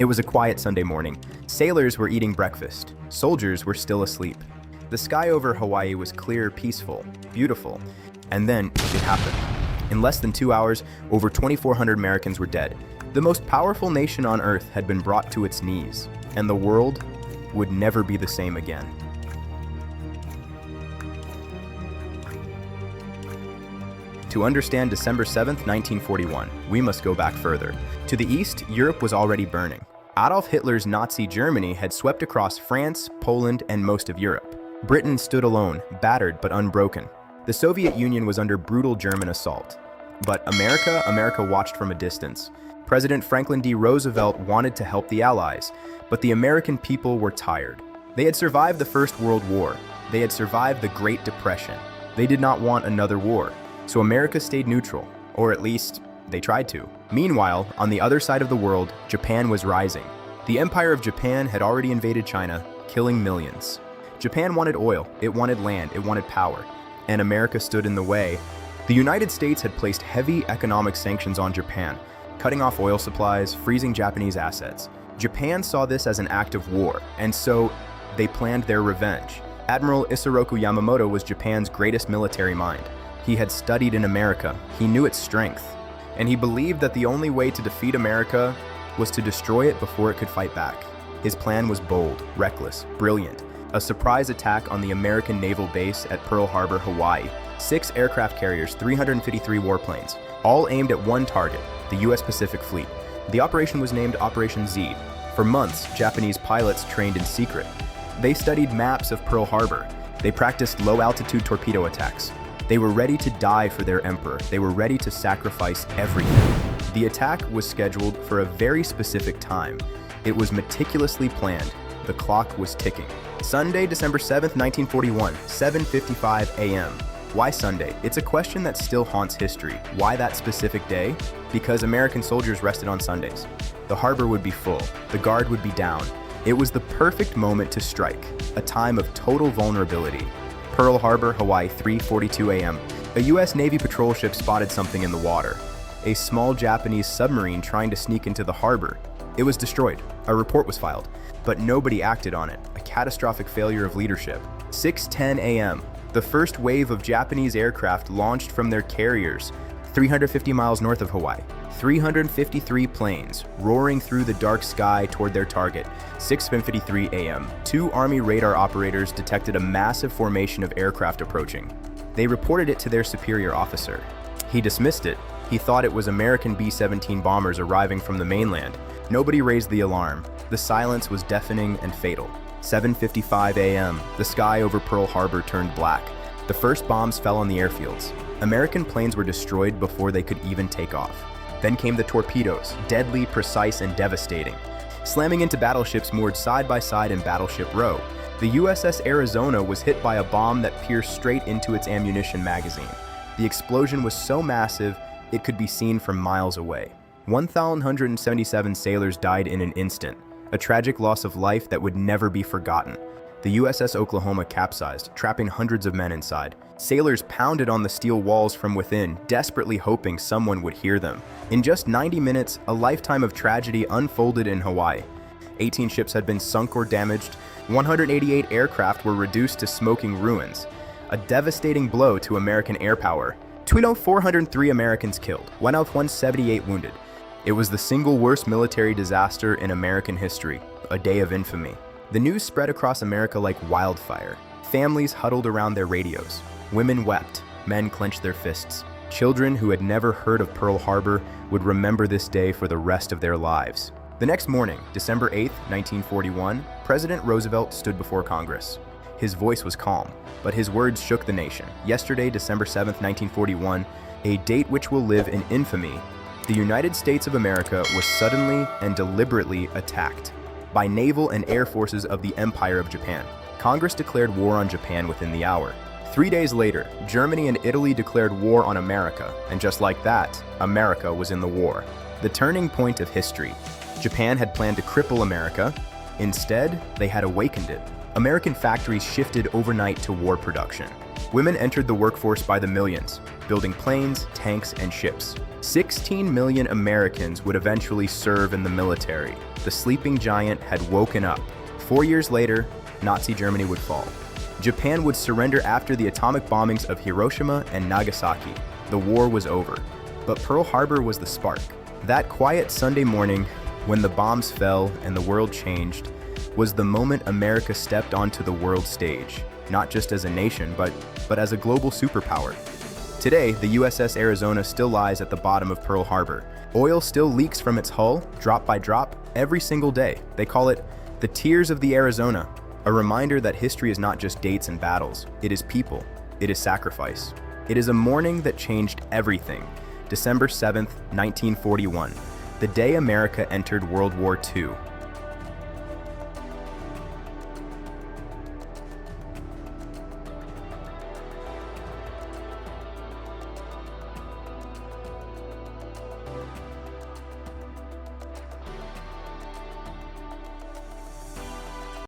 It was a quiet Sunday morning. Sailors were eating breakfast. Soldiers were still asleep. The sky over Hawaii was clear, peaceful, beautiful. And then it happened. In less than 2 hours, over 2,400 Americans were dead. The most powerful nation on Earth had been brought to its knees, and the world would never be the same again. To understand December 7th, 1941, we must go back further. To the east, Europe was already burning. Adolf Hitler's Nazi Germany had swept across France, Poland, and most of Europe. Britain stood alone, battered but unbroken. The Soviet Union was under brutal German assault. But America watched from a distance. President Franklin D. Roosevelt wanted to help the Allies, but the American people were tired. They had survived the First World War. They had survived the Great Depression. They did not want another war. So America stayed neutral, or at least they tried to. Meanwhile, on the other side of the world, Japan was rising. The Empire of Japan had already invaded China, killing millions. Japan wanted oil, it wanted land, it wanted power, and America stood in the way. The United States had placed heavy economic sanctions on Japan, cutting off oil supplies, freezing Japanese assets. Japan saw this as an act of war, and so they planned their revenge. Admiral Isoroku Yamamoto was Japan's greatest military mind. He had studied in America, he knew its strength, and he believed that the only way to defeat America was to destroy it before it could fight back. His plan was bold, reckless, brilliant. A surprise attack on the American naval base at Pearl Harbor, Hawaii. 6 aircraft carriers, 353 warplanes, all aimed at one target, the U.S. Pacific Fleet. The operation was named Operation Z. For months, Japanese pilots trained in secret. They studied maps of Pearl Harbor. They practiced low-altitude torpedo attacks. They were ready to die for their emperor. They were ready to sacrifice everything. The attack was scheduled for a very specific time. It was meticulously planned. The clock was ticking. Sunday, December 7th, 1941, 7:55 a.m. Why Sunday? It's a question that still haunts history. Why that specific day? Because American soldiers rested on Sundays. The harbor would be full. The guard would be down. It was the perfect moment to strike, a time of total vulnerability. Pearl Harbor, Hawaii, 3:42 a.m. A U.S. Navy patrol ship spotted something in the water. A small Japanese submarine trying to sneak into the harbor. It was destroyed. A report was filed, but nobody acted on it. A catastrophic failure of leadership. 6:10 a.m. The first wave of Japanese aircraft launched from their carriers, 350 miles north of Hawaii. 353 planes roaring through the dark sky toward their target. 6:53 a.m. 2 Army radar operators detected a massive formation of aircraft approaching. They reported it to their superior officer. He dismissed it. He thought it was American B-17 bombers arriving from the mainland. Nobody raised the alarm. The silence was deafening and fatal. 7:55 a.m. The sky over Pearl Harbor turned black. The first bombs fell on the airfields. American planes were destroyed before they could even take off. Then came the torpedoes, deadly, precise, and devastating, slamming into battleships moored side by side in Battleship Row. The USS Arizona was hit by a bomb that pierced straight into its ammunition magazine. The explosion was so massive, it could be seen from miles away. 1,177 sailors died in an instant, a tragic loss of life that would never be forgotten. The USS Oklahoma capsized, trapping hundreds of men inside. Sailors pounded on the steel walls from within, desperately hoping someone would hear them. In just 90 minutes, a lifetime of tragedy unfolded in Hawaii. 18 ships had been sunk or damaged. 188 aircraft were reduced to smoking ruins. A devastating blow to American air power. 403 Americans killed, 178 wounded. It was the single worst military disaster in American history, a day of infamy. The news spread across America like wildfire. Families huddled around their radios. Women wept. Men clenched their fists. Children who had never heard of Pearl Harbor would remember this day for the rest of their lives. The next morning, December 8th, 1941, President Roosevelt stood before Congress. His voice was calm, but his words shook the nation. Yesterday, December 7th, 1941, a date which will live in infamy, the United States of America was suddenly and deliberately attacked by naval and air forces of the Empire of Japan. Congress declared war on Japan within the hour. 3 days later, Germany and Italy declared war on America, and just like that, America was in the war. The turning point of history. Japan had planned to cripple America. Instead, they had awakened it. American factories shifted overnight to war production. Women entered the workforce by the millions, building planes, tanks, and ships. 16 million Americans would eventually serve in the military. The sleeping giant had woken up. 4 years later, Nazi Germany would fall. Japan would surrender after the atomic bombings of Hiroshima and Nagasaki. The war was over. But Pearl Harbor was the spark. That quiet Sunday morning, when the bombs fell and the world changed, was the moment America stepped onto the world stage, not just as a nation, but as a global superpower. Today, the USS Arizona still lies at the bottom of Pearl Harbor. Oil still leaks from its hull, drop by drop, every single day. They call it the Tears of the Arizona, a reminder that history is not just dates and battles. It is people. It is sacrifice. It is a morning that changed everything. December 7th, 1941, the day America entered World War II.